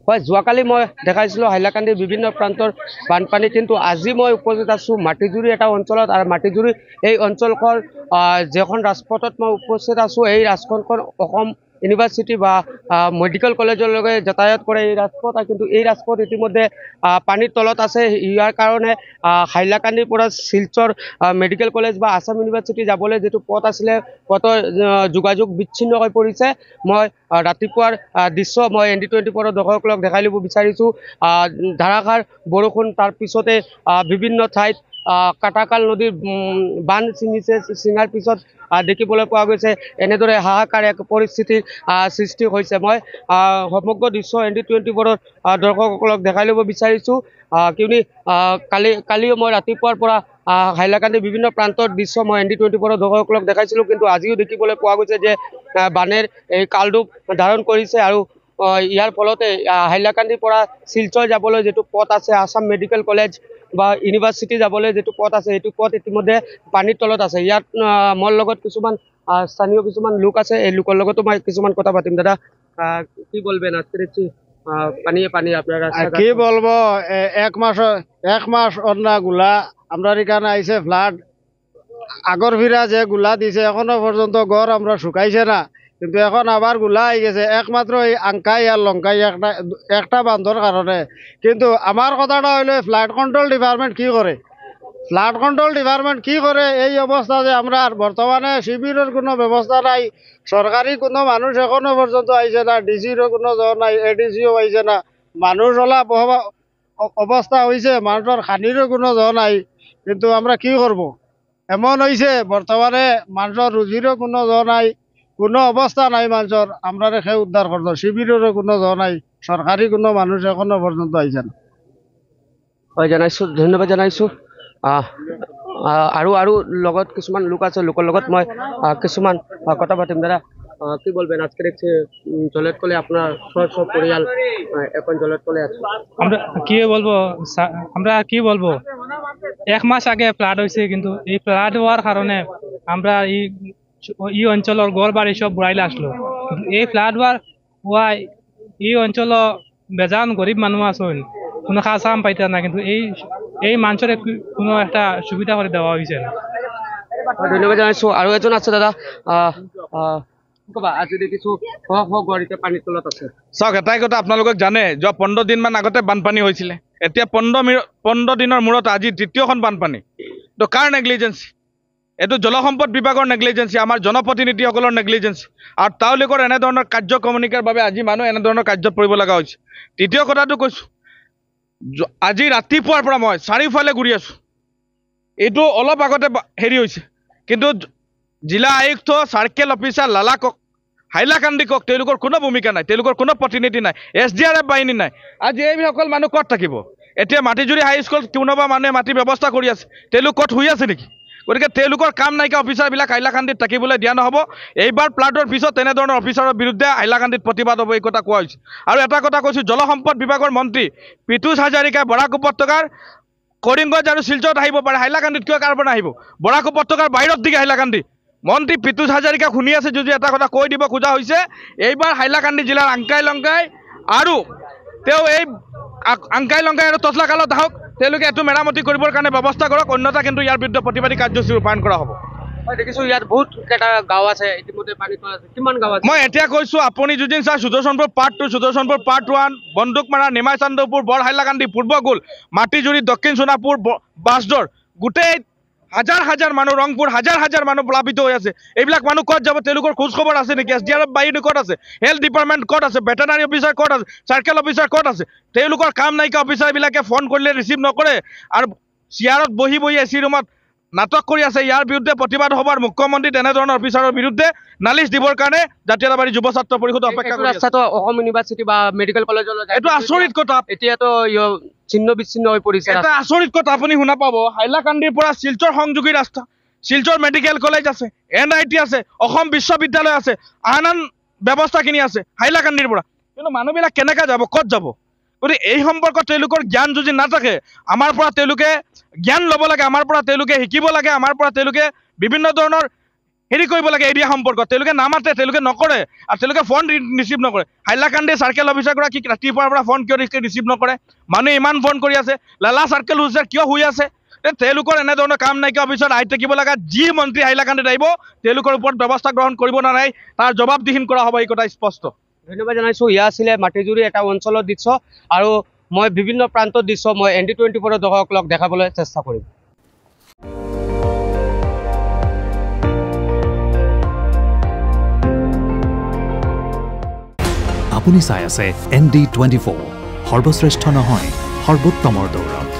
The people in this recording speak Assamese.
হয়, যোৱাকালি মই দেখাইছিলোঁ হাইলাকান্দিৰ বিভিন্ন প্ৰান্তৰ বানপানী, কিন্তু আজি মই উপস্থিত আছোঁ মাটিজুৰি এটা অঞ্চলত। আৰু মাটিজুৰি এই অঞ্চলখন যিখন ৰাজপথত মই উপস্থিত আছোঁ, এই ৰাজপথখন অসম ইউনিভাৰ্চিটি বা মেডিকেল কলেজলৈকে যাতায়াত কৰে এই ৰাজপথ। কিন্তু এই ৰাজপথ ইতিমধ্যে পানীৰ তলত আছে। ইয়াৰ কাৰণে হাইলাকান্দিৰ পৰা শিলচৰ মেডিকেল কলেজ বা আছাম ইউনিভাৰ্চিটি যাবলৈ যিটো পথ আছিলে, পথৰ যোগাযোগ বিচ্ছিন্ন হৈ পৰিছে। মই ৰাতিপুৱাৰ দৃশ্য মই ND24 দৰ্শকক দেখাই দিব বিচাৰিছোঁ। ধাৰাসাৰ বৰষুণ, তাৰ পিছতে বিভিন্ন ঠাইত কাটাকাল নদীৰ বান্ধ ছিঙাৰ পিছত দেখিবলৈ পোৱা গৈছে এনেদৰে হাহাকাৰ এক পৰিস্থিতিৰ সৃষ্টি হৈছে। মই সমগ্ৰ দৃশ্য ND24 দৰ্শকসকলক দেখাই ল'ব বিচাৰিছোঁ, কিয়নো কালিও মই ৰাতিপুৱাৰ পৰা হাইলাকান্দিৰ বিভিন্ন প্ৰান্তৰ দৃশ্য মই ND24 দৰ্শকসকলক দেখাইছিলোঁ, কিন্তু আজিও দেখিবলৈ পোৱা গৈছে যে বানে এই কালৰূপ ধাৰণ কৰিছে। আৰু ইয়াৰ ফলতে হাইলাকান্দিৰ পৰা শিলচৰ যাবলৈ যিটো পথ আছে, আছাম মেডিকেল কলেজ বা ইউনিভাৰ্চিটি যাবলৈ যিটো পথ আছে, সেইটো পথ ইতিমধ্যে পানীৰ তলত আছে। ইয়াত মোৰ লগত কিছুমান স্থানীয় কিছুমান লোক আছে, এই লোকৰ লগতো মই কিছুমান কথা পাতিম। দাদা, কি বলবেন আজকে দেখছি পানিয়ে পানি আপনারা? কি বলবো, এক মাস অন্য গুলা আমরা এখানে আইসে ফ্লাড আগর ফিরা যে গুলা দিছে এখনো পর্যন্ত গড় আমরা শুকাইছে না, কিন্তু এখন আবার গুলা আই গেছে একমাত্র এই আঙ্কাই আর লঙ্কাই একটা বান্ধর কারণে। কিন্তু আমার কথাটা হইলে ফ্লাড কন্ট্রোল ডিপার্টমেন্ট কি করে, ফ্লাড কন্ট্রোল ডিপার্টমেন্ট কি করে এই অবস্থা যে আমরা বর্তমানে শিবিরের কোনো ব্যবস্থা নাই, সরকারি কোনো মানুষ এখনো পর্যন্ত আইছে না, ডিসিরও কোনো জ্বর নাই, এডিসিও আইছে না, মানুষ ওলা অবস্থা হয়েছে, মানুষের খানিরও কোনো জ্বর নাই। কিন্তু আমরা কি করব, এমন হয়েছে বর্তমানে মানুষের রুজিরও কোনো জ্বর নাই, কোনো অবস্থা নাই মানুষের, আমরা রেখে উদ্ধার করতো, শিবিরেরও কোনো জ্বর নাই, সরকারি কোনো মানুষ এখনো পর্যন্ত আইছে না। হয়, জানাইছোঁ, ধন্যবাদ জানাইছোঁ। আৰু লগত কিছুমান লোক আছে, লোকৰ লগত মই কিছুমান কথা পাতিম। দাদা, কি বলবেন আজকে দেখছি জলের তলে আপনার সব পরিয়াল এখন জলের তলে আছে? আমরা কি বলবো, এক মাস আগে ফ্লাড হয়েছে, কিন্তু এই ফ্লাড হওয়ার কারণে আমরা এই অঞ্চলের গড় বাড়ি সব বুড়াইলে আসলো। এই ফ্লাড হওয়ায় এই অঞ্চল বেজান গরিব মানুষ আছেন, কোনো খাস কাম পাইতে না, কিন্তু এই মানুষের কোনো একটা সুবিধা করে দেওয়া হয়েছে না। ধন্যবাদ জানাইছোঁ। আৰু এজন আছে দাদা, আজি দেখিছোঁ গড়িতে পানীৰ তলত আছে। চাওক, এটাই কথা আপোনালোকক জানে, যোৱা 15 দিনমান আগতে বানপানী হৈছিলে, এতিয়া 15 দিনৰ মূৰত আজি তৃতীয়খন বানপানী। তো কাৰ নেগলিজেঞ্চি? এইটো জলসম্পদ বিভাগৰ নেগলিজেঞ্চি, আমাৰ জনপ্ৰতিনিধিসকলৰ নেগলিজেঞ্চি। আৰু তেওঁলোকৰ এনেধৰণৰ কাৰ্যক্ৰমণিকাৰ বাবে আজি মানুহ এনেধৰণৰ কাৰ্যত পৰিব লগা হৈছে। তৃতীয় কথাটো কৈছোঁ, আজি ৰাতিপুৱাৰ পৰা মই চাৰিওফালে ঘূৰি আছোঁ, এইটো অলপ আগতে হেৰি হৈছে, কিন্তু জিলা আয়ুক্ত, চাৰ্কেল অফিচাৰ, লালাকক, হাইলাকান্দিকক তেওঁলোকৰ কোনো ভূমিকা নাই, তেওঁলোকৰ কোনো প্ৰতিনিধি নাই, SDRF বাহিনী নাই। আজি এইসকল মানুহ ক'ত থাকিব? এতিয়া মাটিজুৰি হাইস্কুল কোনোবা মানুহে মাটিৰ ব্যৱস্থা কৰি আছে, তেওঁলোক ক'ত শুই আছে নেকি? গতিকে তেওঁলোকৰ কাম নাইকিয়া অফিচাৰবিলাক হাইলাকান্দিত থাকিবলৈ দিয়া নহ'ব। এইবাৰ ফ্লাডৰ পিছত তেনেধৰণৰ অফিচাৰৰ বিৰুদ্ধে হাইলাকান্দিত প্ৰতিবাদ হ'ব, এই কথা কোৱা হৈছে। আৰু এটা কথা কৈছোঁ, জলসম্পদ বিভাগৰ মন্ত্ৰী পীযুষ হাজাৰিকাই বৰাক উপত্যকাৰ কৰিমগঞ্জ আৰু শিলচৰত আহিব পাৰে, হাইলাকান্দিত কিয় কাৰ্বন আহিব? বৰাক উপত্যকাৰ বাহিৰত দিকে হাইলাকান্দি। মন্ত্ৰী পীযুষ হাজাৰিকা শুনি আছে যদি এটা কথা কৈ দিব খোজা হৈছে, এইবাৰ হাইলাকান্দি জিলাৰ আংকাই লংকাই আৰু তেওঁ এই আংকাই লংকাই আৰু তছলাকালত আহক, তেওঁলোকে এইটো মেৰামতি কৰিবৰ কাৰণে ব্যৱস্থা কৰক, অন্যথা কিন্তু ইয়াৰ বিৰুদ্ধে প্ৰতিবাদী কাৰ্যসূচী ৰূপায়ণ কৰা হ'ব। দেখিছোঁ ইয়াত বহুত কেইটা গাঁও আছে, ইতিমধ্যে পানীত আছে। কিমান গাঁও আছে? মই এতিয়া কৈছোঁ, আপুনি যদি চাই সুদৰ্শনপুৰ পাৰ্ট 2, সুদৰ্শনপুৰ পাৰ্ট 1, বন্দুকমাৰা, নিমাই চান্দপুৰ, বৰ হাইলাকান্দি, পূৰ্বগুল, মাটিজুৰি, দক্ষিণ সোণাপুৰ, বাঁছদৰ, গোটেই হাজাৰ হাজাৰ মানুহ, ৰংপুৰ হাজাৰ হাজাৰ মানুহ প্লাবিত হৈ আছে। এইবিলাক মানুহ ক'ত যাব? তেওঁলোকৰ খোজ খবৰ আছে নেকি? SDRF বাহিনী ক'ত আছে? হেল্থ ডিপাৰ্টমেণ্ট ক'ত আছে? ভেটেনাৰী অফিচাৰ ক'ত আছে? চাৰ্কেল অফিচাৰ ক'ত আছে? তেওঁলোকৰ কাম নাইকিয়া অফিচাৰবিলাকে ফোন কৰিলে ৰিচিভ নকৰে আৰু চেয়াৰত বহি AC ৰুমত নাটক কৰি আছে। ইয়াৰ বিৰুদ্ধে প্ৰতিবাদ হ'ব আৰু মুখ্যমন্ত্ৰী তেনেধৰণৰ অফিচাৰৰ বিৰুদ্ধে নালিচ দিবৰ কাৰণে জাতীয়তাবাদী যুৱ ছাত্ৰ পৰিষদ অপেক্ষা কৰি আছে। অসম ইউনিভাৰ্চিটি বা মেডিকেল কলেজলৈ এইটো আচৰিত কথা, এতিয়াতো ছিন্ন বিচ্ছিন্ন হৈ পৰিছে। এটা আচৰিত কথা আপুনি শুনা পাব, হাইলাকান্দিৰ পৰা শিলচৰ সংযোগী ৰাস্তা, শিলচৰ মেডিকেল কলেজ আছে, NIT আছে, অসম বিশ্ববিদ্যালয় আছে, আন ব্যৱস্থাখিনি আছে হাইলাকান্দিৰ পৰা, কিন্তু মানুহবিলাক কেনেকৈ যাব, ক'ত যাব? গতিকে এই সম্পৰ্কত তেওঁলোকৰ জ্ঞান যদি নাথাকে, আমাৰ পৰা তেওঁলোকে জ্ঞান ল'ব লাগে, আমাৰ পৰা তেওঁলোকে শিকিব লাগে, আমাৰ পৰা তেওঁলোকে বিভিন্ন ধৰণৰ হেৰি কৰিব লাগে এৰিয়া সম্পৰ্কত তেওঁলোকে নামাতে তেওঁলোকে নকৰে আৰু তেওঁলোকে ফোন ৰিচিভ নকৰে হাইলাকান্দি চাৰ্কেল অফিচাৰগৰাকী ৰাতিপুৱাৰ পৰা ফোন কিয় ৰিচিভ নকৰে মানুহে ইমান ফোন কৰি আছে লালা চাৰ্কেল অফিচাৰ কিয় শুই আছে তেওঁলোকৰ এনেধৰণৰ কাম নাইকিয়া অফিচত আহি থাকিব লগা যি মন্ত্ৰী হাইলাকান্দিত আহিব তেওঁলোকৰ ওপৰত ব্যৱস্থা গ্ৰহণ কৰিব নালাগে তাৰ জবাবদিহিন কৰা হ'ব এই কথা স্পষ্ট ধন্যবাদ জানাইছোঁ ইয়া আছিলে মাটিজুৰি এটা অঞ্চলৰ দৃশ্য আৰু মই বিভিন্ন প্ৰান্তৰ দৃশ্য মই ND24 দৰ্শকক দেখাবলৈ চেষ্টা কৰিম আপুনি চাই আছে ND24 সৰ্বশ্ৰেষ্ঠ নহয় সৰ্বোত্তমৰ দৌৰ